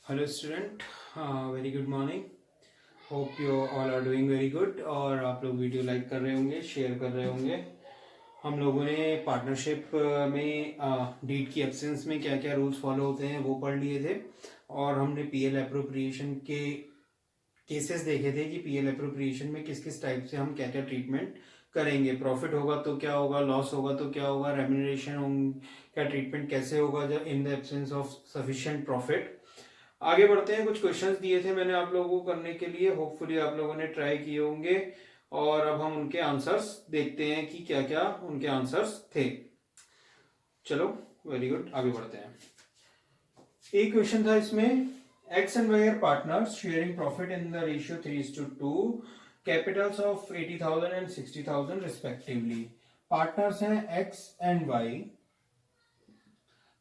Hello student, very good morning. Hope you all are doing very good. और आप लोग video like कर रहे होंगे, शेयर कर रहे होंगे। हम लोगों ने पार्टनरशिप में डीड की एब्सेंस में क्या क्या रूल्स फॉलो होते हैं वो पढ़ लिए थे। और हमने पीएल एप्रोप्रिएशन के केसेस देखे थे कि पीएल एप्रोप्रिएशन में किस किस टाइप से हम क्या क्या ट्रीटमेंट करेंगे। प्रॉफिट होगा तो क्या होगा, लॉस होगा तो क्या होगा, रेम्यूनरेशन का ट्रीटमेंट कैसे होगा जब in the absence of sufficient profit. आगे बढ़ते हैं। कुछ क्वेश्चंस दिए थे मैंने आप लोगों को करने के लिए, होपफुली आप लोगों ने ट्राई किए होंगे। और अब हम उनके आंसर्स देखते हैं कि क्या क्या उनके आंसर्स थे। चलो, वेरी गुड, आगे बढ़ते हैं। एक क्वेश्चन था इसमें, X and Y are partners sharing profit in the ratio 3:2, capitals of 80,000 and 60,000 respectively. Partners हैं X and Y,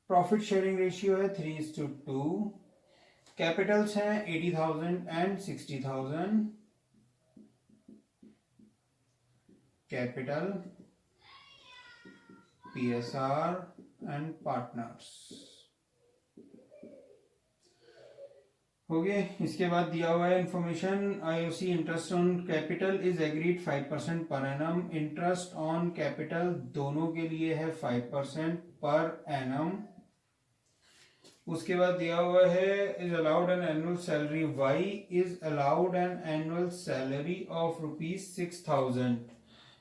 profit sharing ratio है 3:2, कैपिटल्स हैं 80,000 and 60,000, capital, PSR and partners. हो गए। इसके बाद दिया हुआ है information, IOC interest on capital is agreed 5% per annum. Interest on capital दोनों के लिए है 5% पर एनम। उसके बाद दिया हुआ है, is allowed an annual salary, Y is allowed an annual salary of ₹6,000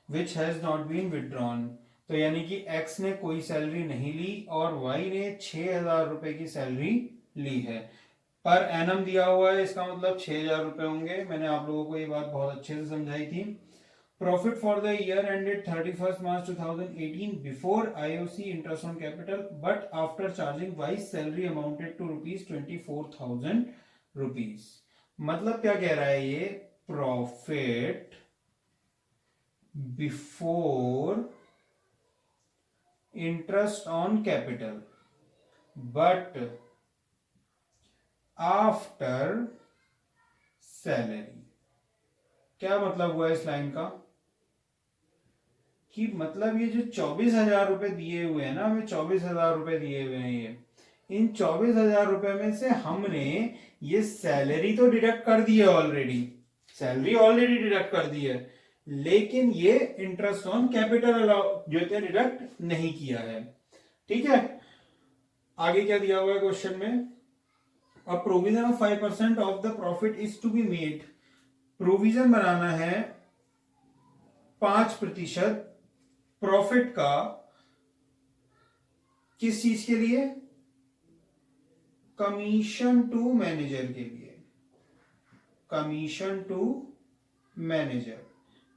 which has not been withdrawn. तो यानी कि एक्स ने कोई सैलरी नहीं ली और वाई ने 6,000 रुपए की सैलरी ली है। पर एनम दिया हुआ है, इसका मतलब 6,000 रुपए होंगे। मैंने आप लोगों को ये बात बहुत अच्छे से समझाई थी। Profit for the year ended 31st March 2018 before IOC interest on capital, but after charging vice salary amounted to ₹24,000 rupees। मतलब क्या कह रहा है ये, profit before interest on capital but after salary. क्या मतलब हुआ इस लाइन का कि मतलब ये जो 24,000 रुपए दिए हुए हैं ना, हमें 24,000 रुपए दिए हुए हैं, ये इन 24,000 रुपए में से हमने ये सैलरी तो डिडक्ट कर दी है ऑलरेडी, सैलरी ऑलरेडी डिडक्ट कर दी है, लेकिन ये इंटरेस्ट ऑन कैपिटल जो है डिडक्ट नहीं किया है। ठीक है, आगे क्या दिया हुआ है क्वेश्चन में, a provision of 5% of the profit is to be made. Provision बनाना है 5% प्रॉफिट का, किस चीज के लिए, कमीशन टू मैनेजर के लिए। कमीशन टू मैनेजर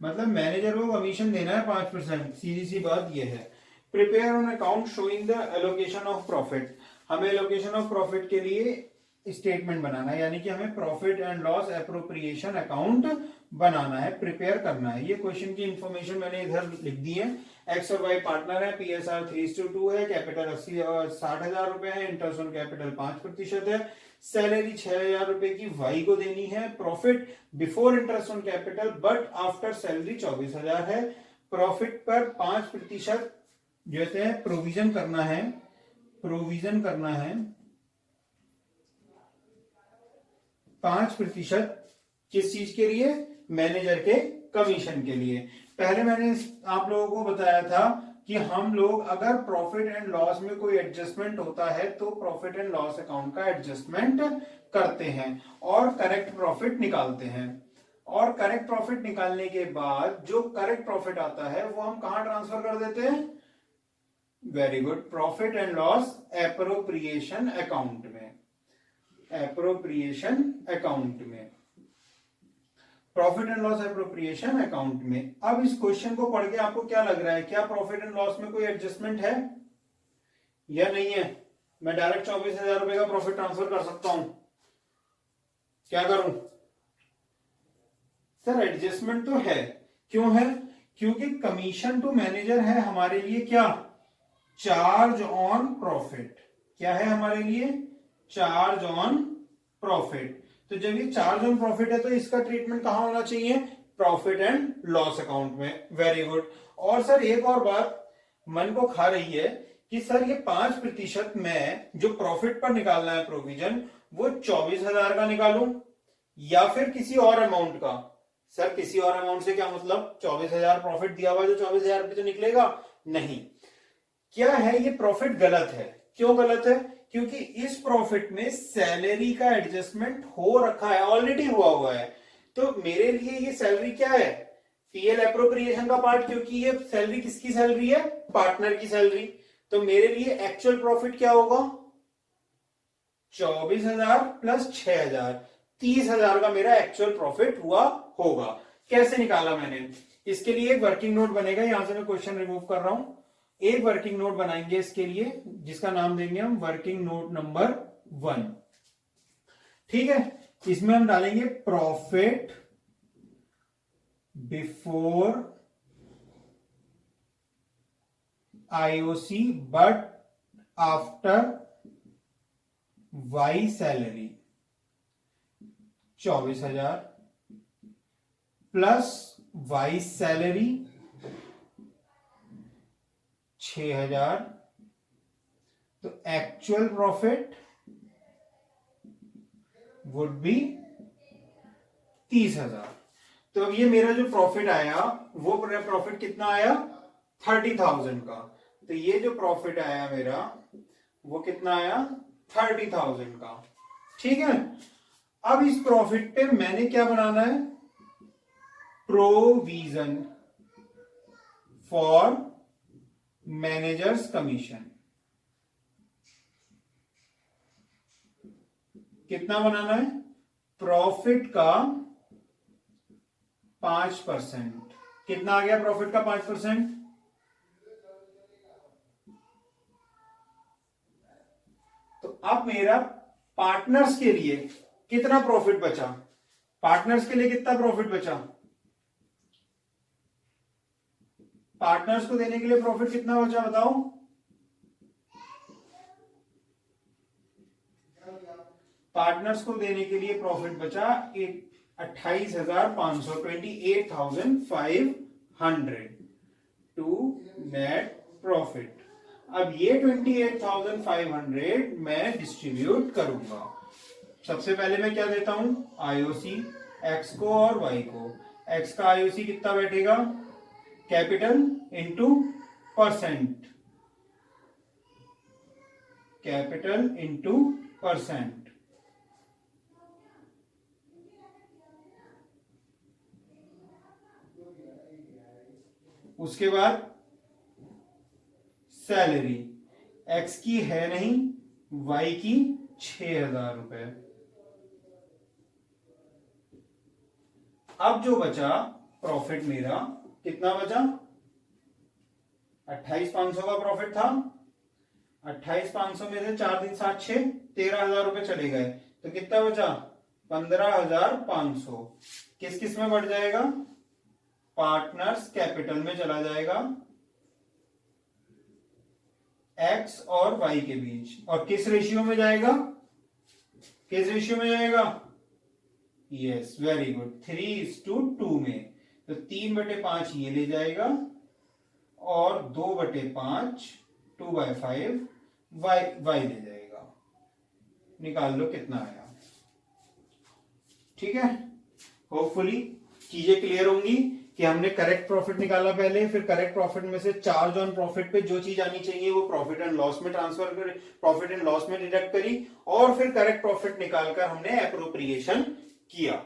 मतलब मैनेजर को कमीशन देना है 5%, सीधी सी बात यह है। Prepare on account showing the allocation of profit. हमें एलोकेशन ऑफ प्रॉफिट के लिए स्टेटमेंट बनाना है, यानी कि हमें profit and loss appropriation account बनाना है, प्रिपेयर करना है। ये क्वेश्चन की इंफॉर्मेशन मैंने इधर लिख दी है। एक्स और वाई पार्टनर है, पीएसआर 3:2 है, कैपिटल 60,000 रुपए है, इंटरेस्ट ऑन कैपिटल 5% है, सैलरी 6,000 रुपए की वाई को देनी है, profit before interest on capital but after salary 24,000 है। प्रॉफिट पर 5% जो है प्रोविजन करना है, प्रोविजन करना है 5% किस चीज के लिए, मैनेजर के कमीशन के लिए। पहले मैंने आप लोगों को बताया था कि हम लोग अगर प्रॉफिट एंड लॉस में कोई एडजस्टमेंट होता है तो प्रॉफिट एंड लॉस अकाउंट का एडजस्टमेंट करते हैं और करेक्ट प्रॉफिट निकालते हैं। और करेक्ट प्रॉफिट निकालने के बाद जो करेक्ट प्रॉफिट आता है वो हम कहां ट्रांसफर कर देते हैं, very good, profit and loss appropriation account में, एप्रोप्रिएशन अकाउंट में, profit and loss appropriation account में। अब इस क्वेश्चन को पढ़ के आपको क्या लग रहा है, क्या प्रॉफिट एंड लॉस में कोई एडजस्टमेंट है या नहीं है? मैं डायरेक्ट 24,000 रुपए का प्रॉफिट ट्रांसफर कर सकता हूं, क्या करूं सर? एडजस्टमेंट तो है। क्यों है? क्योंकि कमीशन टू मैनेजर है हमारे लिए क्या, चार्ज ऑन प्रॉफिट। क्या है हमारे लिए, चार्ज ऑन प्रॉफिट। तो जब ये चार्ज ऑन प्रॉफिट है तो इसका ट्रीटमेंट कहां होना चाहिए, प्रॉफिट एंड लॉस अकाउंट में। Very good. और सर एक और बात मन को खा रही है कि सर ये 5% में जो प्रॉफिट पर निकालना है प्रोविजन, वो 24,000 का निकालूं या फिर किसी और अमाउंट का। सर किसी और अमाउंट से क्या मतलब, 24,000 प्रॉफिट दिया हुआ, जो 24,000 रुपये तो निकलेगा नहीं। क्या है ये प्रॉफिट गलत है। क्यों गलत है? क्योंकि इस प्रॉफिट में सैलरी का एडजस्टमेंट हो रखा है, ऑलरेडी हुआ है। तो मेरे लिए ये सैलरी क्या है, पीएल एप्रोप्रिएशन का पार्ट, क्योंकि ये सैलरी किसकी सैलरी है, पार्टनर की सैलरी। तो मेरे लिए एक्चुअल प्रॉफिट क्या होगा, 24,000 प्लस 6,000, 30,000 का मेरा एक्चुअल प्रॉफिट हुआ होगा। कैसे निकाला मैंने, इसके लिए एक वर्किंग नोट बनेगा, यहां से मैं क्वेश्चन रिमूव कर रहा हूं। एक वर्किंग नोट बनाएंगे इसके लिए, जिसका नाम देंगे हम वर्किंग नोट नंबर 1। ठीक है, इसमें हम डालेंगे profit before IOC but after Y salary 24,000 plus Y salary 6,000, तो एक्चुअल प्रॉफिट वुड बी 30,000। तो अब ये मेरा जो प्रॉफिट आया, वो प्रॉफिट कितना आया, 30,000 का। तो ये जो प्रॉफिट आया मेरा, वो कितना आया, 30,000 का। ठीक है, अब इस प्रॉफिट पे मैंने क्या बनाना है, प्रोविजन फॉर मैनेजर्स कमीशन। कितना बनाना है, प्रॉफिट का 5%। कितना आ गया प्रॉफिट का 5%, तो अब मेरा पार्टनर्स के लिए कितना प्रॉफिट बचा, पार्टनर्स के लिए कितना प्रॉफिट बचा, पार्टनर्स को देने के लिए प्रॉफिट कितना बचा बताओ। पार्टनर्स को देने के लिए प्रॉफिट बचा 28,500, 28,500 टू नेट प्रॉफिट। अब ये 28,500 मैं डिस्ट्रीब्यूट करूंगा। सबसे पहले मैं क्या देता हूं, आईओसी एक्स को और वाई को। एक्स का आईओसी कितना बैठेगा, capital into percent, capital into percent. उसके बाद सैलरी, एक्स की है नहीं, वाई की 6,000 रुपए। अब जो बचा प्रॉफिट मेरा कितना बचा, 28,500 का प्रॉफिट था। 28,500 में से 4 दिन 7 6, 13,000 रुपए चले गए, तो कितना बचा, 15,500। किस किस में बढ़ जाएगा, पार्टनर्स कैपिटल में चला जाएगा, एक्स और वाई के बीच। और किस रेशियो में जाएगा, किस रेशियो में जाएगा, यस वेरी गुड, 3:2 में। तो 3/5 ये ले जाएगा और 2/5 2/5 वाई ले जाएगा। निकाल लो कितना आया। ठीक है, होपफुली चीजें क्लियर होंगी कि हमने करेक्ट प्रॉफिट निकाला पहले, फिर करेक्ट प्रॉफिट में से चार्ज ऑन प्रॉफिट पे जो चीज आनी चाहिए वो प्रॉफिट एंड लॉस में ट्रांसफर कर, प्रॉफिट एंड लॉस में डिडक्ट करी, और फिर करेक्ट प्रॉफिट निकालकर हमने एप्रोप्रिएशन किया।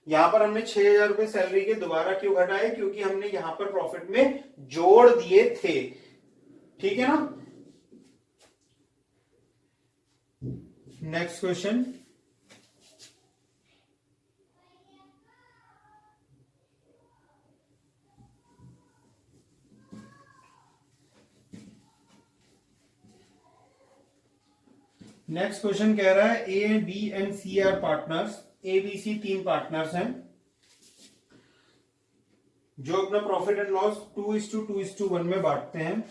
यहां पर हमने 6,000 रुपए सैलरी के दोबारा क्यों घटाए, क्योंकि हमने यहां पर प्रॉफिट में जोड़ दिए थे। ठीक है ना, नेक्स्ट क्वेश्चन। नेक्स्ट क्वेश्चन कह रहा है A B and C are partners. A B C 3 partners हैं जो अपना प्रॉफिट एंड लॉस 2:2:1 में बांटते हैं।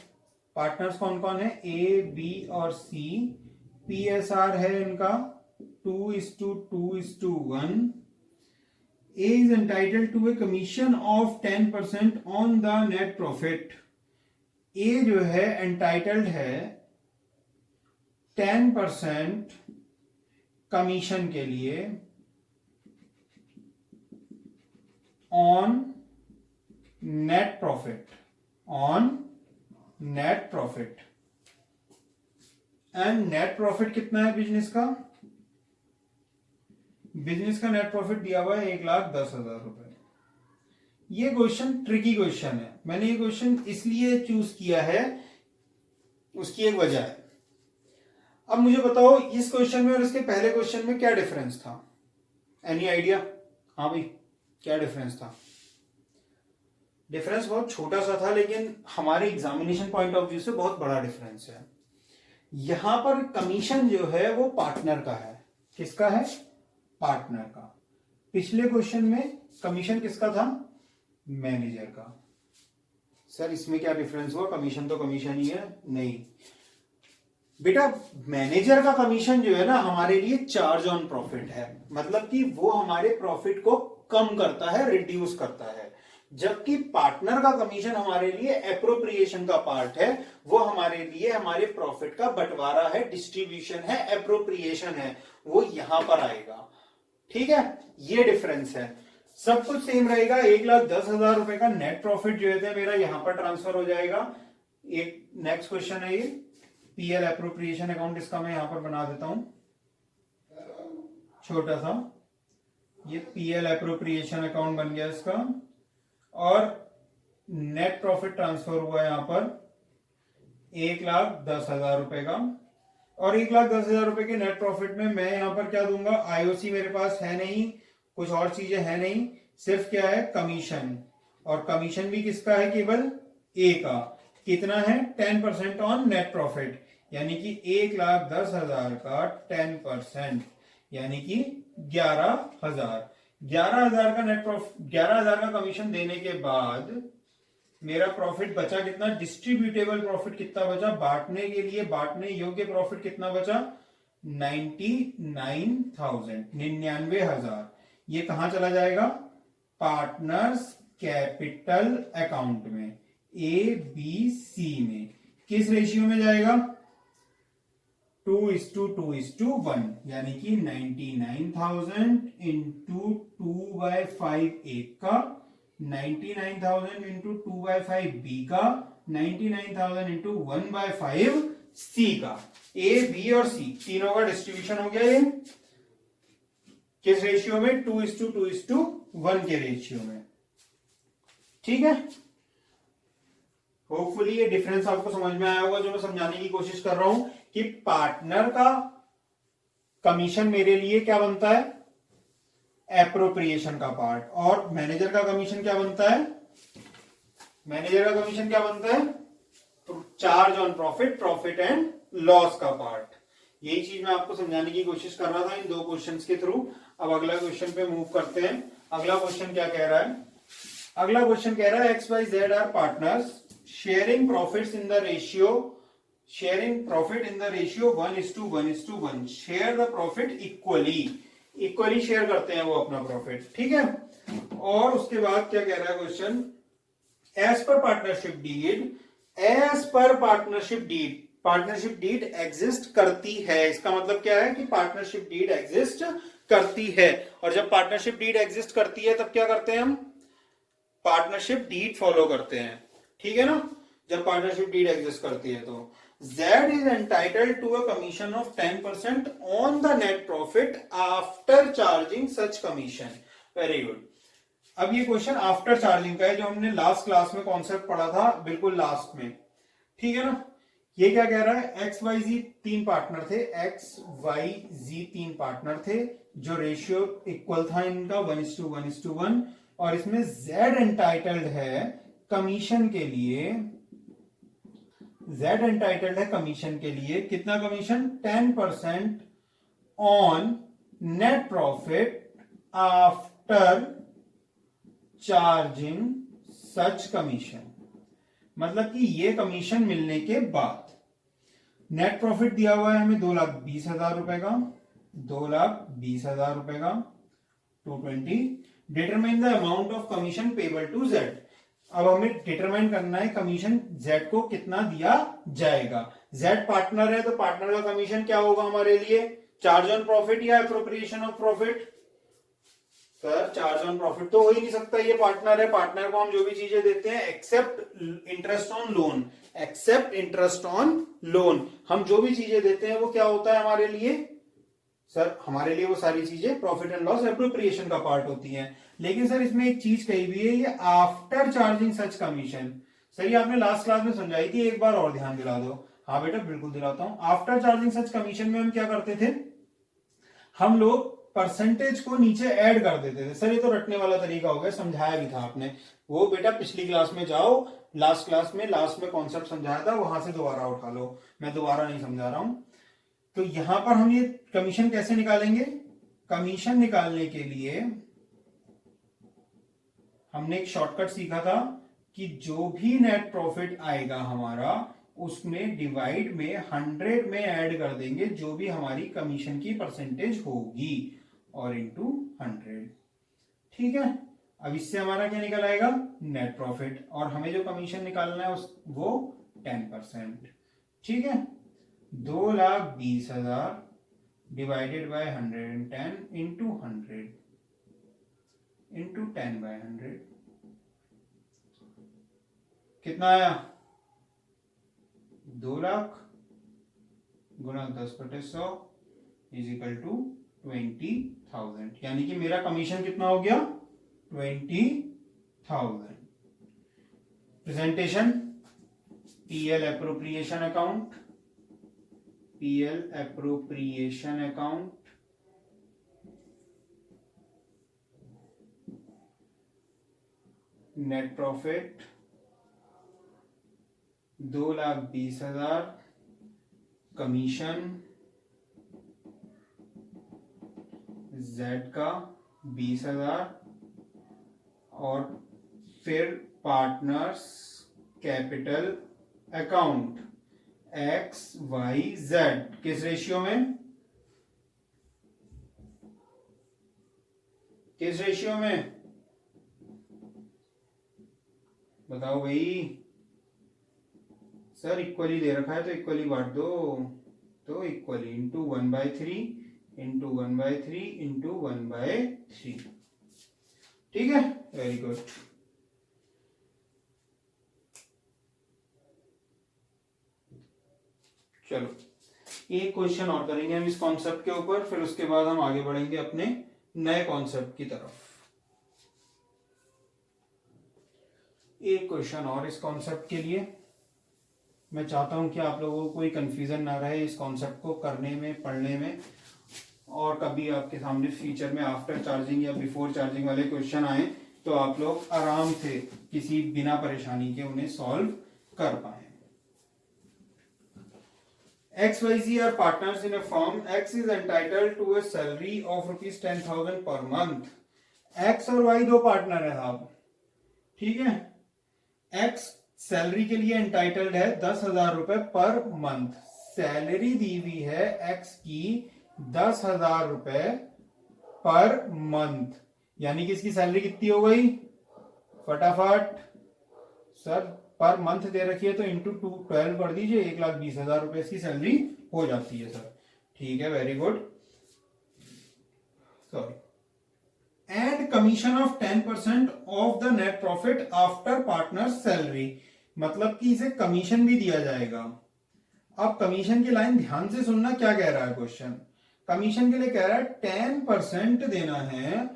पार्टनर्स कौन कौन है, ए बी और सी। पीएसआर है इनका 2:2:1। A is entitled to a commission of 10% on the net profit. A जो है एंटाइटल्ड है 10% कमीशन के लिए on net profit, and net profit कितना है बिजनेस का? बिजनेस का नेट प्रॉफिट दिया हुआ है 1,10,000 रुपए। ये क्वेश्चन ट्रिकी क्वेश्चन है। मैंने ये क्वेश्चन इसलिए चूज किया है, उसकी एक वजह है। अब मुझे बताओ इस क्वेश्चन में और इसके पहले क्वेश्चन में क्या डिफरेंस था? Any idea? हाँ भाई, क्या डिफरेंस था? डिफरेंस बहुत छोटा सा था, लेकिन हमारे एग्जामिनेशन पॉइंट ऑफ व्यू से बहुत बड़ा डिफरेंस है। यहां पर कमीशन जो है वो पार्टनर का है। किसका है? पार्टनर का। पिछले क्वेश्चन में कमीशन किसका था? मैनेजर का। सर इसमें क्या डिफरेंस हुआ? कमीशन तो कमीशन ही है। नहीं बेटा, मैनेजर का कमीशन जो है ना हमारे लिए चार्ज ऑन प्रॉफिट है, मतलब कि वो हमारे प्रॉफिट को कम करता है, रिड्यूस करता है। जबकि पार्टनर का कमीशन हमारे लिए एप्रोप्रिएशन का पार्ट है, वो हमारे लिए हमारे प्रॉफिट का बंटवारा है, डिस्ट्रीब्यूशन है, एप्रोप्रिएशन है, वो यहां पर आएगा। ठीक है, ये डिफरेंस है। सब कुछ सेम रहेगा। 1,10,000 रुपए का नेट प्रॉफिट जो है मेरा यहां पर ट्रांसफर हो जाएगा। एक नेक्स्ट क्वेश्चन है ये पीएल एप्रोप्रिएशन अकाउंट, इसका मैं यहां पर बना देता हूं छोटा सा। ये पीएल एप्रोप्रिएशन अकाउंट बन गया इसका, और नेट प्रॉफिट ट्रांसफर हुआ यहां पर 1,10,000 रुपए का। और 1,10,000 रुपए के नेट प्रॉफिट में मैं यहां पर क्या दूंगा? आईओसी मेरे पास है नहीं, कुछ और चीजें है नहीं, सिर्फ क्या है? कमीशन। और कमीशन भी किसका है? केवल ए का। कितना है? 10% ऑन नेट प्रॉफिट, यानी कि 1,10,000 का 10% यानी कि 11,000। 11,000 का नेट प्रॉफिट, 11,000 का कमीशन देने के बाद मेरा प्रॉफिट बचा कितना? डिस्ट्रीब्यूटेबल प्रॉफिट कितना बचा? बांटने के लिए बांटने योग्य प्रॉफिट कितना बचा? 99,000, 99,000। ये कहां चला जाएगा? पार्टनर्स कैपिटल अकाउंट में, ABC में। किस रेशियो में जाएगा? 2:2:1, यानी कि 99,000 इंटू 2/5 ए का, 99,000 इंटू 2/5 बी का, 99,000 इंटू 1/5 सी का। ए, बी और सी तीनों का डिस्ट्रीब्यूशन हो गया। ये किस रेशियो में? 2:2:1 के रेशियो में। ठीक है, होपफुली ये डिफरेंस आपको समझ में आया होगा जो मैं समझाने की कोशिश कर रहा हूं कि पार्टनर का कमीशन मेरे लिए क्या बनता है? एप्रोप्रिएशन का पार्ट। और मैनेजर का कमीशन क्या बनता है? मैनेजर का कमीशन क्या बनता है? Charge on profit, profit and loss का पार्ट। यही चीज मैं आपको समझाने की कोशिश कर रहा था इन दो क्वेश्चंस के थ्रू। अब अगला क्वेश्चन पे मूव करते हैं। अगला क्वेश्चन क्या कह रहा है? अगला क्वेश्चन कह रहा है XYZ are partners sharing profits in the ratio, sharing profit in the ratio 1:1:1। Share the profit equally share करते हैं वो अपना प्रॉफिट। ठीक है, और उसके बाद क्या कह रहा है question? As per partnership deed, as per partnership deed exist करती है। इसका मतलब क्या है कि पार्टनरशिप डीड एग्जिस्ट करती है। और जब पार्टनरशिप डीड एग्जिस्ट करती है तब क्या करते हैं हम? पार्टनरशिप डीड फॉलो करते हैं। ठीक है ना? जब पार्टनरशिप डीड एग्जिस्ट करती है तो Z is entitled to a commission of 10% on the net profit after charging such commission. Very good. अब ये क्वेश्चन आफ्टर चार्जिंग का है, जो हमने लास्ट क्लास में कॉन्सेप्ट पढ़ा था, बिल्कुल लास्ट में। ठीक है ना? ये क्या कह रहा है? XYZ तीन पार्टनर थे, XYZ तीन पार्टनर थे, जो रेशियो इक्वल था इनका 1:1:1। और इसमें Z एंटाइटल्ड है कमीशन के लिए, Z एंटाइटल्ड है कमीशन के लिए। कितना commission? 10% on net profit after charging such commission. मतलब कि ये कमीशन मिलने के बाद नेट प्रॉफिट दिया हुआ है हमें 2,20,000 रुपए का, 2,20,000 रुपए का 220। Determine the amount of commission payable to Z। अब हमें डिटरमाइन करना है कमीशन जेड को कितना दिया जाएगा। जेड पार्टनर है तो पार्टनर का कमीशन क्या होगा हमारे लिए, चार्ज ऑन प्रॉफिट या appropriation of profit. Sir charge on profit तो हो ही नहीं सकता, ये पार्टनर है, पार्टनर को हम जो भी चीजें देते हैं except interest on loan, except interest on loan, हम जो भी चीजें देते हैं वो क्या होता है हमारे लिए, सर हमारे लिए वो सारी चीजें प्रॉफिट एंड लॉस एप्रोप्रिएशन का पार्ट होती हैं। लेकिन सर इसमें एक चीज कही हुई है, ये आफ्टर चार्जिंग सच कमीशन। सर ये आपने लास्ट क्लास में समझाई थी, एक बार और ध्यान दिला दो। हाँ बेटा बिल्कुल दिलाता हूं। आफ्टर चार्जिंग सच कमीशन में हम क्या करते थे, हम लोग परसेंटेज को नीचे ऐड कर देते थे। सर ये तो रटने वाला तरीका हो गया, समझाया भी था आपने, वो बेटा पिछली क्लास में जाओ, लास्ट क्लास में लास्ट में कॉन्सेप्ट समझाया था, वहां से दोबारा उठा लो, मैं दोबारा नहीं समझा रहा हूं। तो यहां पर हम ये कमीशन कैसे निकालेंगे, कमीशन निकालने के लिए हमने एक शॉर्टकट सीखा था कि जो भी नेट प्रॉफिट आएगा हमारा उसमें डिवाइड में 100 में ऐड कर देंगे जो भी हमारी कमीशन की परसेंटेज होगी और इनटू 100। ठीक है, अब इससे हमारा क्या निकल आएगा, नेट प्रॉफिट, और हमें जो कमीशन निकालना है वो 10%। ठीक है, 2,20,000 डिवाइडेड बाय 110 इंटू 100 इंटू 10/100 कितना आया, 2 लाख गुना 10/100 इज इक्वल टू 20,000, यानी कि मेरा कमीशन कितना हो गया, 20,000। Presentation, PL appropriation account, PL appropriation account, net profit 2,20,000, commission Z का 20,000 और फिर पार्टनर्स कैपिटल अकाउंट XYZ किस रेशियो में, किस रेशियो में बताओ भाई। सर इक्वली दे रखा है तो इक्वली बांट दो, तो इक्वली इंटू 1/3 इंटू 1/3 इंटू 1/3। ठीक है, वेरी गुड। चलो एक क्वेश्चन और करेंगे हम इस कॉन्सेप्ट के ऊपर, फिर उसके बाद हम आगे बढ़ेंगे अपने नए कॉन्सेप्ट की तरफ। एक क्वेश्चन और इस कॉन्सेप्ट के लिए, मैं चाहता हूं कि आप लोगों को कोई कंफ्यूजन ना रहे इस कॉन्सेप्ट को करने में, पढ़ने में, और कभी आपके सामने फ्यूचर में आफ्टर चार्जिंग या बिफोर चार्जिंग वाले क्वेश्चन आए तो आप लोग आराम से किसी बिना परेशानी के उन्हें सॉल्व कर पाए। XYZ are partners in a firm. X is entitled to a salary of ₹10,000 per month. X और Y दो पार्टनर है साहब, ठीक है। X सैलरी के लिए एंटाइटल्ड है 10,000 रुपए पर मंथ, सैलरी दी हुई है X की 10,000 रुपए पर मंथ, यानी कि इसकी सैलरी कितनी हो गई, फटाफट सर पर मंथ दे रखी है तो इंटू 12 कर दीजिए, 1,20,000 रुपए इसकी सैलरी हो जाती है सर। ठीक है, very good. Sorry, and commission of 10% of the net profit after partner salary, मतलब कि इसे कमीशन भी दिया जाएगा। अब कमीशन की लाइन ध्यान से सुनना, क्या कह रहा है क्वेश्चन। कमीशन के लिए कह रहा है 10% देना है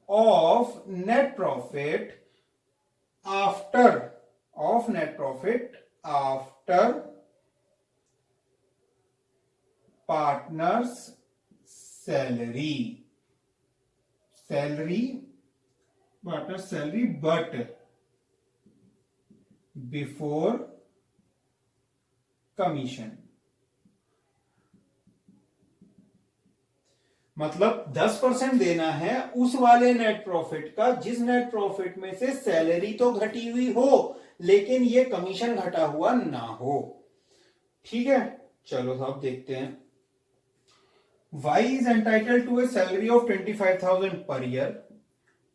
of net profit after, of net profit after partners salary, salary partner salary but before commission. मतलब 10% देना है उस वाले नेट प्रॉफिट का जिस नेट प्रॉफिट में से सैलरी तो घटी हुई हो लेकिन ये कमीशन घटा हुआ ना हो। ठीक है, चलो साहब देखते हैं। Y is entitled to a salary of 25,000 per year,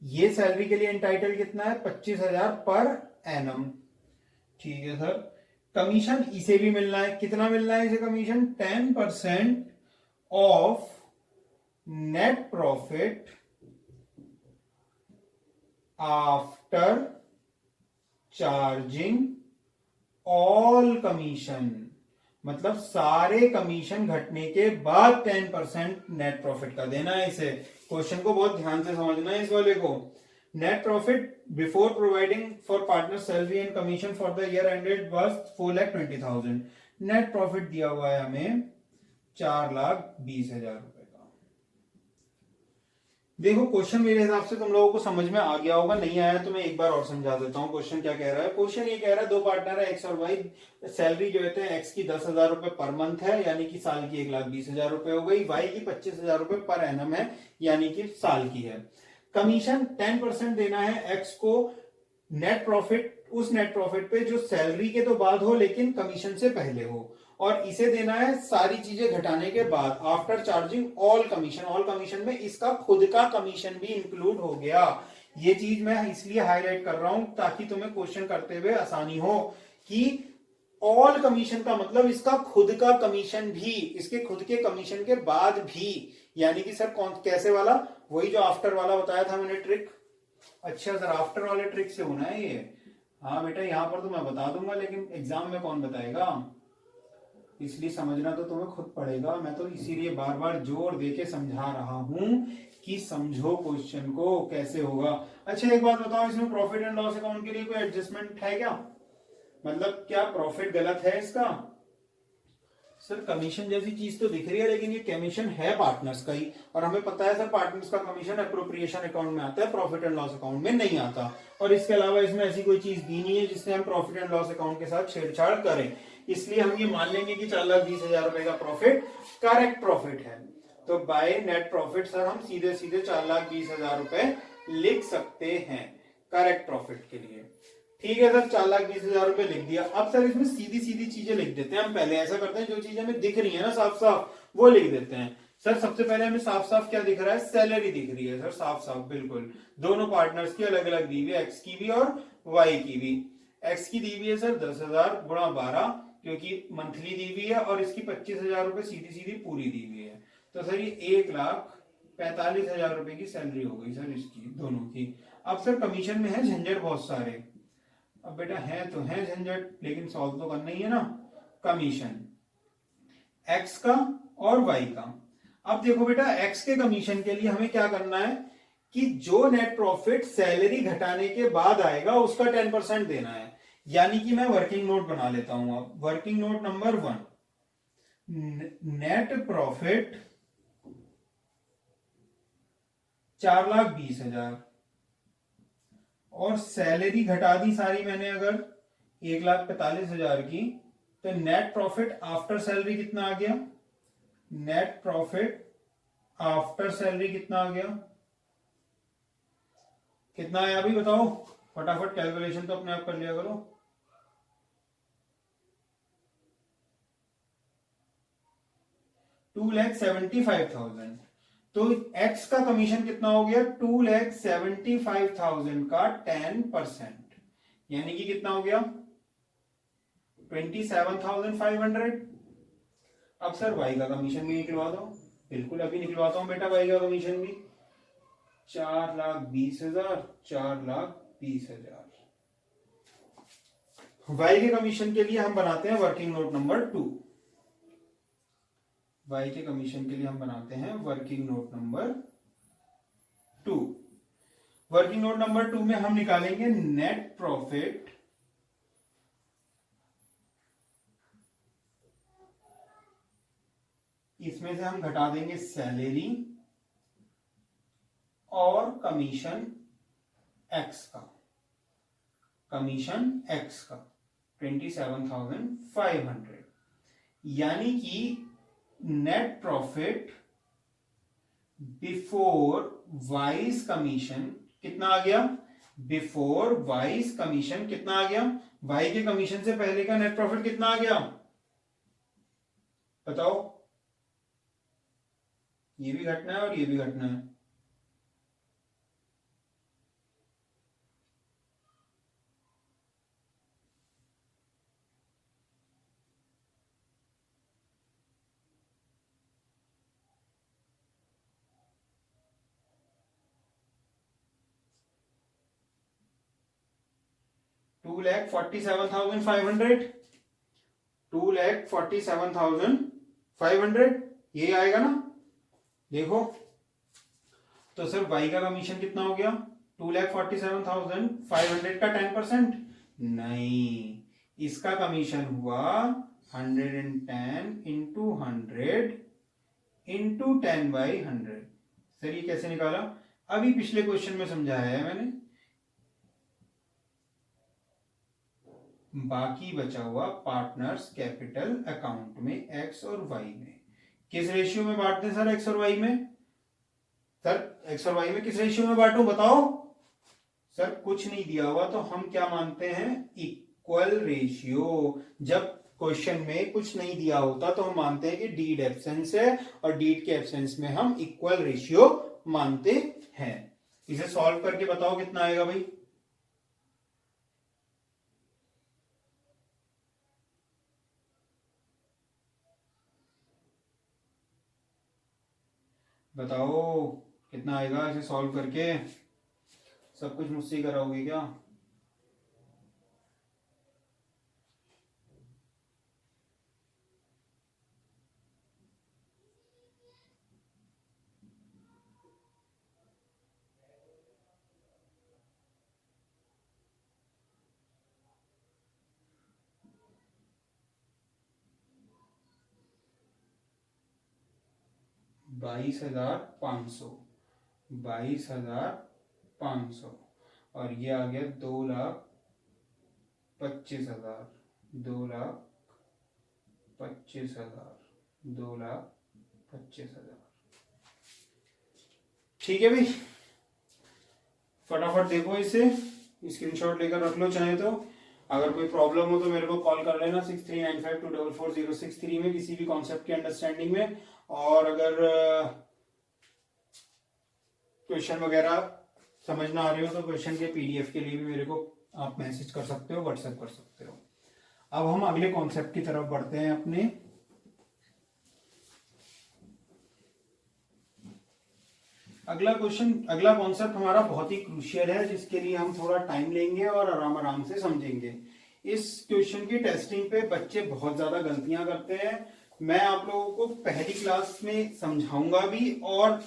ये सैलरी के लिए एंटाइटल कितना है, 25,000 पर एनम। ठीक है सर। कमीशन इसे भी मिलना है, कितना मिलना है इसे commission? 10% of net profit after charging all commission, मतलब सारे कमीशन घटने के बाद 10% नेट प्रॉफिट का देना है इसे। क्वेश्चन को बहुत ध्यान से समझना है इस वाले को। Net profit before providing for partner salary and commission for the year ended was 4,20,000। Net profit दिया हुआ है हमें 4,20,000 रुपए का। देखो क्वेश्चन मेरे हिसाब से तुम लोगों को समझ में आ गया होगा, नहीं आया तो मैं एक बार और समझा देता हूँ क्वेश्चन क्या कह रहा है। क्वेश्चन ये कह रहा है दो पार्टनर है एक्स और वाई, सैलरी जो है एक्स की 10,000 रुपए पर मंथ है यानी कि साल की 1,20,000 रुपए हो गई, वाई की 25,000 रुपए पर एनम है यानी कि साल की है। कमीशन 10% देना है एक्स को, नेट प्रॉफिट उस नेट प्रॉफिट पे जो सैलरी के तो बाद हो लेकिन कमीशन से पहले हो, और इसे देना है सारी चीजें घटाने के बाद after charging all commission. All commission में इसका खुद का कमीशन भी इंक्लूड हो गया। ये चीज मैं इसलिए हाईलाइट कर रहा हूं ताकि तुम्हें क्वेश्चन करते हुए आसानी हो कि ऑल कमीशन का मतलब इसका खुद का कमीशन भी, इसके खुद के कमीशन के बाद भी, यानी कि सर कौन कैसे वाला? वही जो आफ्टर वाला बताया था मैंने ट्रिक। अच्छा सर आफ्टर वाले ट्रिक से होना है ये? हाँ बेटा यहां पर तो मैं बता दूंगा लेकिन एग्जाम में कौन बताएगा, इसलिए समझना तो तुम्हें खुद पड़ेगा। मैं तो इसीलिए बार बार जोर देके समझा रहा हूं कि समझो क्वेश्चन को कैसे होगा। अच्छा एक बात बताओ, इसमें प्रॉफिट एंड लॉस अकाउंट के लिए कोई एडजस्टमेंट है क्या? मतलब क्या प्रॉफिट गलत है इसका? सर कमीशन जैसी चीज तो दिख रही है लेकिन ये कमीशन है पार्टनर्स का ही, और हमें पता है सर पार्टनर्स का कमीशन अप्रोप्रिएशन अकाउंट में आता है, प्रॉफिट एंड लॉस अकाउंट में नहीं आता। और इसके अलावा इसमें ऐसी कोई चीज दी नहीं है जिससे हम प्रॉफिट एंड लॉस अकाउंट के साथ छेड़छाड़ करें, इसलिए हम ये मान लेंगे कि 4,20,000 रुपए का प्रॉफिट करेक्ट प्रॉफिट है। तो बाय नेट प्रॉफिट सर हम सीधे सीधे 4,20,000 रुपए लिख सकते हैं करेक्ट प्रॉफिट के लिए। ठीक है सर 4,20,000 रुपए लिख दिया। अब सर इसमें सीधी सीधी चीजें लिख देते हैं। हम पहले ऐसा करते हैं जो चीजें हमें दिख रही है ना साफ साफ वो लिख देते हैं। सर सबसे पहले हमें साफ साफ क्या दिख रहा है? सैलरी दिख रही है सर साफ साफ बिल्कुल, दोनों पार्टनर्स की अलग अलग दी हुई है, एक्स की भी और वाई की भी। एक्स की दी हुई है सर 10,000 गुणा 12 क्योंकि मंथली दी हुई है, और इसकी 25,000 रुपए सीधी सीधी पूरी दी हुई है। तो सर ये 1,45,000 रुपए की सैलरी हो गई सर इसकी दोनों की। अब सर कमीशन में है झंझट बहुत सारे। अब बेटा है तो है झंझट लेकिन सॉल्व तो करना ही है ना। कमीशन एक्स का और वाई का। अब देखो बेटा एक्स के कमीशन के लिए हमें क्या करना है कि जो नेट प्रॉफिट सैलरी घटाने के बाद आएगा उसका 10% देना है। यानी कि मैं वर्किंग नोट बना लेता हूं। अब working note number 1, net profit 4,20,000 और सैलरी घटा दी सारी मैंने अगर 1,45,000 की, तो नेट प्रॉफिट आफ्टर सैलरी कितना आ गया? नेट प्रॉफिट आफ्टर सैलरी कितना आ गया? कितना आया अभी बताओ, फटाफट कैलकुलेशन तो अपने आप कर लिया करो। 2,75,000। तो एक्स का कमीशन कितना हो गया? 2,75,000 का 10%, यानी कि कितना हो गया? 27,500। अब सर वाई का कमीशन भी निकलवा दो। बिल्कुल अभी निकलवाता हूं बेटा वाई का कमीशन भी। 4,20,000 4,20,000। वाई के कमीशन के लिए हम बनाते हैं वर्किंग नोट नंबर 2। वाई के कमीशन के लिए हम बनाते हैं working note number 2। Working note number 2 में हम निकालेंगे नेट प्रॉफिट इसमें से हम घटा देंगे सैलरी और कमीशन एक्स का, कमीशन एक्स का 27,500, यानी कि net profit before wise commission कितना आ गया? बिफोर वाइज कमीशन कितना आ गया? वाई के कमीशन से पहले का नेट प्रॉफिट कितना आ गया बताओ? ये भी घटना है और ये भी घटना है। 2,47,500, 2,47,500 ये आएगा ना। देखो तो सर वाई का कमीशन कितना हो गया? 2,47,500 का 10%? नहीं, इसका कमीशन हुआ 110 इंटू 100 इंटू 10/100। सर ये कैसे निकाला? अभी पिछले क्वेश्चन में समझाया है मैंने। बाकी बचा हुआ पार्टनर्स कैपिटल अकाउंट में एक्स और वाई में किस रेशियो में बांटते हैं सर? एक्स और वाई में। सर एक्स और वाई में किस रेशियो में बांटूं बताओ? सर कुछ नहीं दिया हुआ तो हम क्या मानते हैं? Equal ratio. जब क्वेश्चन में कुछ नहीं दिया होता तो हम मानते हैं कि डीड एब्सेंस है, और डीड के एब्सेंस में हम इक्वल रेशियो मानते हैं। इसे सॉल्व करके बताओ कितना आएगा भाई? बताओ कितना आएगा इसे सॉल्व करके? सब कुछ मुझसे ही कराओगे क्या? $22,500 और ये आ गया 2,25,000, 2,25,000, 2,25,000। ठीक है भाई, फटाफट देखो इसे, स्क्रीनशॉट लेकर रख लो चाहे तो। अगर कोई प्रॉब्लम हो तो मेरे को कॉल कर लेना 6395244063 में किसी भी कॉन्सेप्ट की अंडरस्टैंडिंग में। और अगर क्वेश्चन वगैरह समझ ना आ रहे हो तो क्वेश्चन के पीडीएफ के लिए भी मेरे को आप मैसेज कर सकते हो, व्हाट्सएप कर सकते हो। अब हम अगले कॉन्सेप्ट की तरफ बढ़ते हैं अपने। अगला क्वेश्चन, अगला कॉन्सेप्ट हमारा बहुत ही क्रूशियल है, जिसके लिए हम थोड़ा टाइम लेंगे और आराम आराम से समझेंगे। इस क्वेश्चन की टेस्टिंग पे बच्चे बहुत ज्यादा गलतियां करते हैं। मैं आप लोगों को पहली क्लास में समझाऊंगा भी और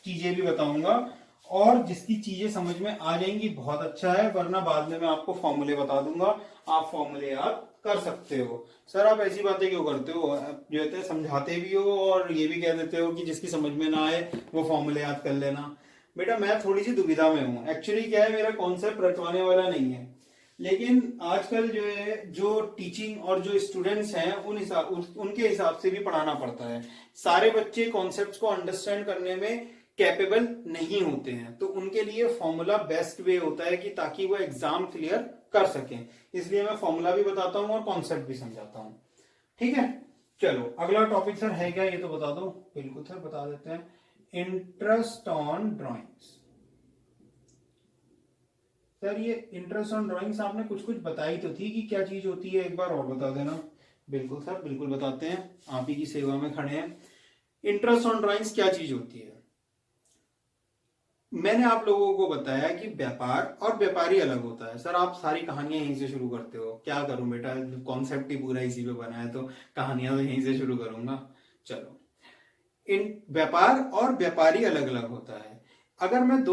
चीजें भी बताऊंगा, और जिसकी चीजें समझ में आ जाएंगी बहुत अच्छा है, वरना बाद में मैं आपको फॉर्मूले बता दूंगा, आप फॉर्मूले याद कर सकते हो। सर आप ऐसी बातें क्यों करते हो? आप जो है समझाते भी हो और ये भी कह देते हो कि जिसकी समझ में ना आए वो फॉर्मूले याद कर लेना। बेटा मैं थोड़ी सी दुविधा में हूँ। एक्चुअली क्या है, मेरा कॉन्सेप्ट रटवाने वाला नहीं है, लेकिन आजकल जो है जो टीचिंग और जो स्टूडेंट्स हैं उनके हिसाब से भी पढ़ाना पड़ता है। सारे बच्चे कॉन्सेप्ट्स को अंडरस्टैंड करने में कैपेबल नहीं होते हैं, तो उनके लिए फॉर्मूला बेस्ट वे होता है कि ताकि वो एग्जाम क्लियर कर सकें। इसलिए मैं फॉर्मूला भी बताता हूं और कॉन्सेप्ट भी समझाता हूं। ठीक है, चलो अगला टॉपिक सर है क्या ये तो बता दो। बिल्कुल सर बता देते हैं, इंटरेस्ट ऑन ड्राइंग्स। सर ये इंटरेस्ट ऑन ड्राइंग्स आपने कुछ कुछ बताई तो थी कि क्या चीज होती है, एक बार और बता देना। बिल्कुल सर बिल्कुल बताते हैं, आप ही की सेवा में खड़े हैं। इंटरेस्ट ऑन ड्राइंग्स क्या चीज होती है? मैंने आप लोगों को बताया कि व्यापार और व्यापारी अलग होता है। सर आप सारी कहानियां यहीं से शुरू करते हो, क्या करूं बेटा, कॉन्सेप्ट ही पूरा इसी पे बना है तो कहानियां तो यहीं से शुरू करूंगा। चलो, इन व्यापार और व्यापारी अलग अलग होता है। अगर मैं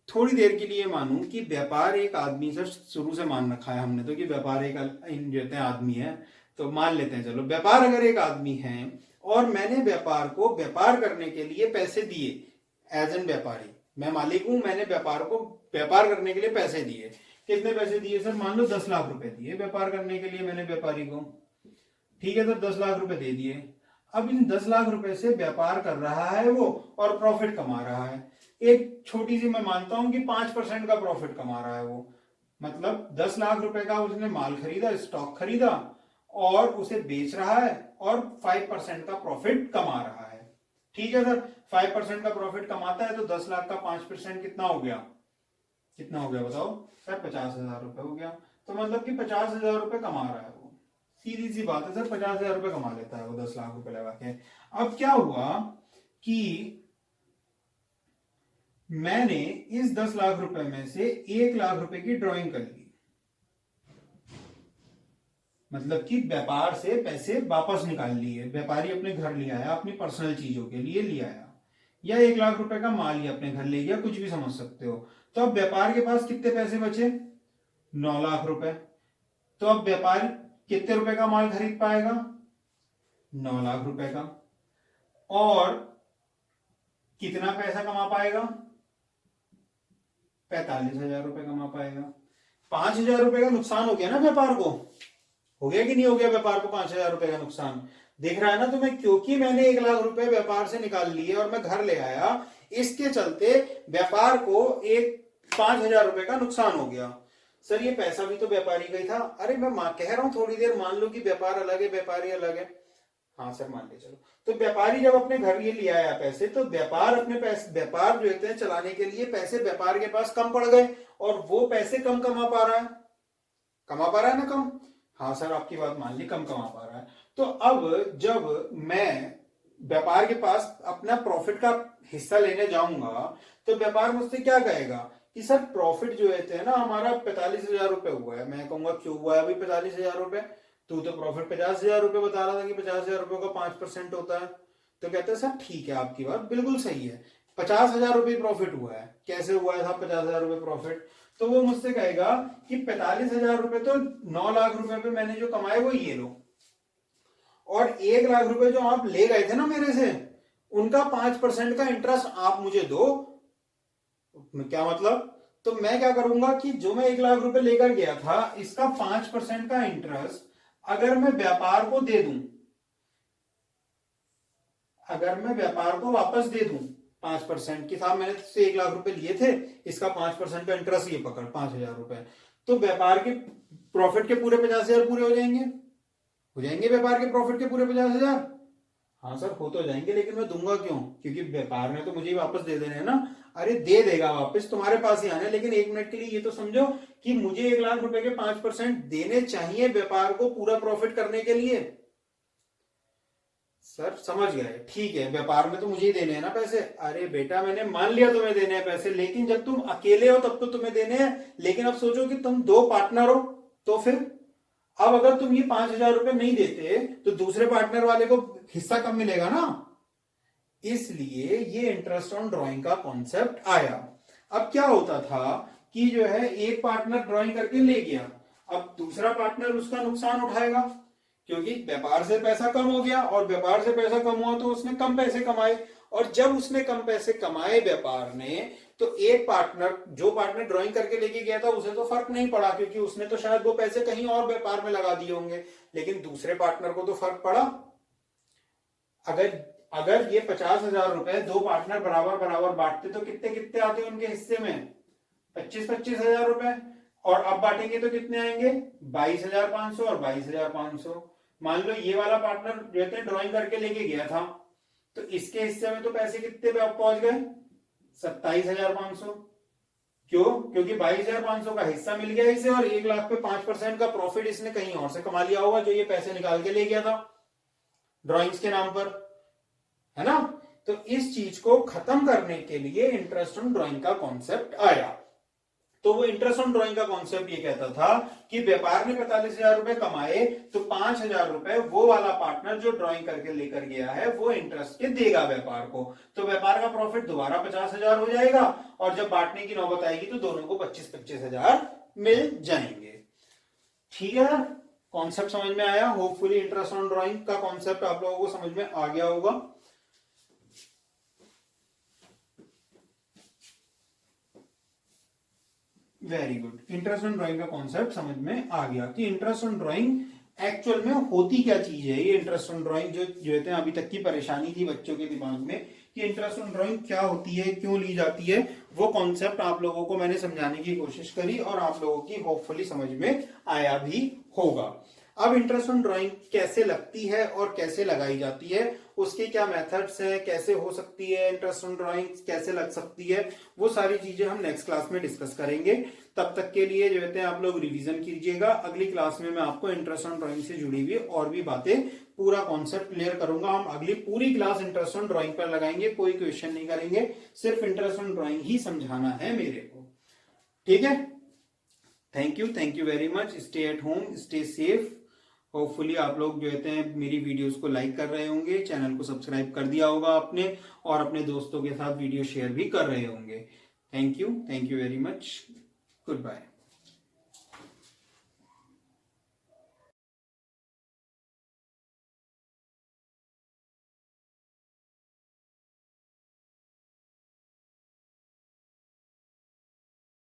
थोड़ी देर के लिए मानूं कि व्यापार एक आदमी से, शुरू से मान रखा है हमने तो कि व्यापार एक आदमी है, तो मान लेते हैं चलो व्यापार अगर एक आदमी है और मैंने व्यापार को व्यापार करने के लिए पैसे दिए एज एन व्यापारी, मैं मालिक हूं, मैंने व्यापार को व्यापार करने के लिए पैसे दिए। कितने पैसे दिए सर? मान लो 10 लाख रुपए दिए व्यापार करने के लिए मैंने व्यापारी को। ठीक है सर, 10 लाख रुपए दे दिए। अब इन 10 लाख रुपए से व्यापार कर रहा है वो और प्रॉफिट कमा रहा है। एक छोटी सी मैं मानता हूं कि 5% का प्रॉफिट कमा रहा है वो। मतलब 10 लाख रुपए का उसने माल खरीदा, स्टॉक खरीदा और उसे बेच रहा है और 5% का प्रॉफिट कमा रहा है। ठीक है सर, 5% का प्रॉफिट कमाता है तो 10 लाख का 5% कितना हो गया? कितना हो गया बताओ सर? 50,000 रुपए हो गया। तो मतलब कि 50,000 रुपए कमा रहा है वो। सीधी सी बात है सर, 50,000 रुपए कमा लेता है वो 10 लाख रुपए लगा के। अब क्या हुआ कि मैंने इस 10 लाख रुपए में से 1 लाख रुपए की ड्राइंग कर ली। मतलब कि व्यापार से पैसे वापस निकाल लिए, व्यापारी अपने घर ले आया, अपनी पर्सनल चीजों के लिए ले आया, या 1 लाख रुपए का माल ही अपने घर ले गया, कुछ भी समझ सकते हो। तो अब व्यापार के पास कितने पैसे बचे? 9 लाख रुपए। तो अब व्यापारी कितने रुपए का माल खरीद पाएगा? 9 लाख रुपए का। और कितना पैसा कमा पाएगा? 45,000 रुपए कमा पाएगा। 5,000 रुपए का नुकसान हो गया ना व्यापार को, हो गया कि नहीं हो गया व्यापार को 5,000 रुपए का नुकसान? दिख रहा है ना तुम्हें, क्योंकि मैंने 1 लाख रुपए व्यापार से निकाल लिए और मैं घर ले आया, इसके चलते व्यापार को एक 5,000 रुपए का नुकसान हो गया। सर ये पैसा भी तो व्यापारी का ही था। अरे मैं कह रहा हूं थोड़ी देर मान लो कि व्यापार अलग है, व्यापारी अलग है। हाँ सर मान ले चलो। तो व्यापारी जब अपने घर ये ले आया पैसे, तो व्यापार अपने पैसे, व्यापार जो होते हैं चलाने के लिए पैसे व्यापार के पास कम पड़ गए, और वो पैसे कम कमा पा रहा है, कमा पा रहा है ना कम? हाँ सर आपकी बात मान ली, कम कमा पा रहा है। तो अब जब मैं व्यापार के पास अपना प्रॉफिट का हिस्सा लेने जाऊंगा, तो व्यापार मुझसे क्या कहेगा कि सर प्रॉफिट जो है ना हमारा 45,000 रुपए हुआ है। मैं कहूंगा क्यों हुआ है अभी 45,000 रुपए? तू तो प्रॉफिट 50,000 रुपए बता रहा था कि 50,000 रुपए का 5% होता है। तो कहते हैं सर ठीक है आपकी बात बिल्कुल सही है, 50,000 रुपए प्रॉफिट हुआ है। कैसे हुआ है साहब 50,000 रुपए प्रॉफिट? तो वो मुझसे कहेगा कि 45,000 रुपए तो 9 लाख रुपए पे मैंने जो कमाए वो ये लो, और 1 लाख रुपए जो आप ले गए थे ना मेरे से, उनका 5% का इंटरेस्ट आप मुझे दो। क्या मतलब? तो मैं क्या करूंगा कि जो मैं 1 लाख रुपए लेकर गया था, इसका 5% का इंटरेस्ट अगर मैं व्यापार को दे दूं, अगर मैं व्यापार को वापस दे दूं 5% की, साहब मैंने तुझसे 1 लाख रुपए लिए थे, इसका 5% का इंटरेस्ट ये पकड़ 5,000 रुपए, तो व्यापार के प्रॉफिट के पूरे 50,000 पूरे हो जाएंगे? हो जाएंगे व्यापार के प्रॉफिट के पूरे 50,000? हाँ सर हो तो जाएंगे, लेकिन मैं दूंगा क्यों? क्योंकि व्यापार ने तो मुझे ही वापस दे देने हैं ना। अरे दे देगा वापस, तुम्हारे पास ही आना है, लेकिन 1 मिनट के लिए ये तो समझो कि मुझे 1 लाख रुपए के 5% देने चाहिए व्यापार को पूरा प्रॉफिट करने के लिए। सर समझ गए, ठीक है व्यापार में तो मुझे ही देने हैं ना पैसे। अरे बेटा मैंने मान लिया तुम्हें देने हैं पैसे, लेकिन जब तुम अकेले हो तब तो तुम्हें देने हैं, लेकिन अब सोचो कि तुम 2 पार्टनर हो, तो फिर अब अगर तुम ये 5,000 रुपए नहीं देते तो दूसरे पार्टनर वाले को हिस्सा कम मिलेगा ना, इसलिए ये इंटरेस्ट ऑन ड्राइंग का कॉन्सेप्ट आया। अब क्या होता था कि जो है एक पार्टनर ड्राइंग करके ले गया, अब दूसरा पार्टनर उसका नुकसान उठाएगा, क्योंकि व्यापार से पैसा कम हो गया, और व्यापार से पैसा कम हुआ तो उसने कम पैसे कमाए, और जब उसने कम पैसे कमाए व्यापार ने, तो एक पार्टनर, जो पार्टनर ड्राइंग करके लेके गया था उसे तो फर्क नहीं पड़ा, क्योंकि उसने तो शायद वो पैसे कहीं और व्यापार में लगा दिए होंगे, लेकिन दूसरे पार्टनर को तो फर्क पड़ा। अगर अगर ये 50,000 रुपए 2 पार्टनर बराबर बराबर बांटते तो कितने कितने आते उनके हिस्से में? 25,000 रुपए। और अब बांटेंगे तो कितने आएंगे? 22,500 और 22,500। मान लो ये वाला पार्टनर जो ड्राइंग करके लेके गया था, तो इसके हिस्से में तो पैसे कितने पे पहुंच गए? 27,500। क्यों? क्योंकि 22,500 का हिस्सा मिल गया इसे, और 1 लाख पे 5% का प्रॉफिट इसने कहीं और से कमा लिया होगा, जो ये पैसे निकाल के ले गया था ड्राइंग्स के नाम पर, है ना? तो इस चीज को खत्म करने के लिए इंटरेस्ट ऑन ड्राइंग का कॉन्सेप्ट आया। तो वो इंटरेस्ट ऑन ड्राइंग का कॉन्सेप्ट ये कहता था कि व्यापार ने 45,000 रुपए कमाए, तो 5,000 रुपए वो वाला पार्टनर जो ड्राइंग करके लेकर गया है वो इंटरेस्ट के देगा व्यापार को, तो व्यापार का प्रॉफिट दोबारा 50,000 हो जाएगा, और जब बांटने की नौबत आएगी तो दोनों को 25,000 मिल जाएंगे। ठीक है, कॉन्सेप्ट समझ में आया? होपफुली इंटरेस्ट ऑन ड्राइंग का कॉन्सेप्ट आप लोगों को समझ में आ गया होगा। Very good, interest on drawing का कॉन्सेप्ट समझ में आ गया कि इंटरेस्ट ऑन ड्राइंग एक्चुअल में होती क्या चीज है। ये इंटरेस्ट ऑन ड्राइंग जो है अभी तक की परेशानी थी बच्चों के दिमाग में कि इंटरेस्ट ऑन ड्राइंग क्या होती है, क्यों ली जाती है, वो कॉन्सेप्ट आप लोगों को मैंने समझाने की कोशिश करी, और आप लोगों की होपफुली समझ में आया भी होगा। अब इंटरेस्ट ऑन ड्राइंग कैसे लगती है और कैसे लगाई जाती है, उसके क्या मेथड्स हैं, कैसे हो सकती है इंटरेस्ट ऑन ड्राइंग, कैसे लग सकती है, वो सारी चीजें हम नेक्स्ट क्लास में डिस्कस करेंगे। तब तक के लिए जो है आप लोग रिवीजन कीजिएगा। अगली क्लास में मैं आपको इंटरेस्ट ऑन ड्राइंग से जुड़ी हुई और भी बातें, पूरा कॉन्सेप्ट क्लियर करूंगा। हम अगली पूरी क्लास इंटरेस्ट ऑन ड्राइंग पर लगाएंगे, कोई क्वेश्चन नहीं करेंगे, सिर्फ इंटरेस्ट ऑन ड्राइंग ही समझाना है मेरे को। ठीक है, thank you very much. Stay at home, stay safe, hopefully आप लोग जो है मेरी वीडियोस को लाइक कर रहे होंगे, चैनल को सब्सक्राइब कर दिया होगा आपने, और अपने दोस्तों के साथ वीडियो शेयर भी कर रहे होंगे। Thank you very much, good bye.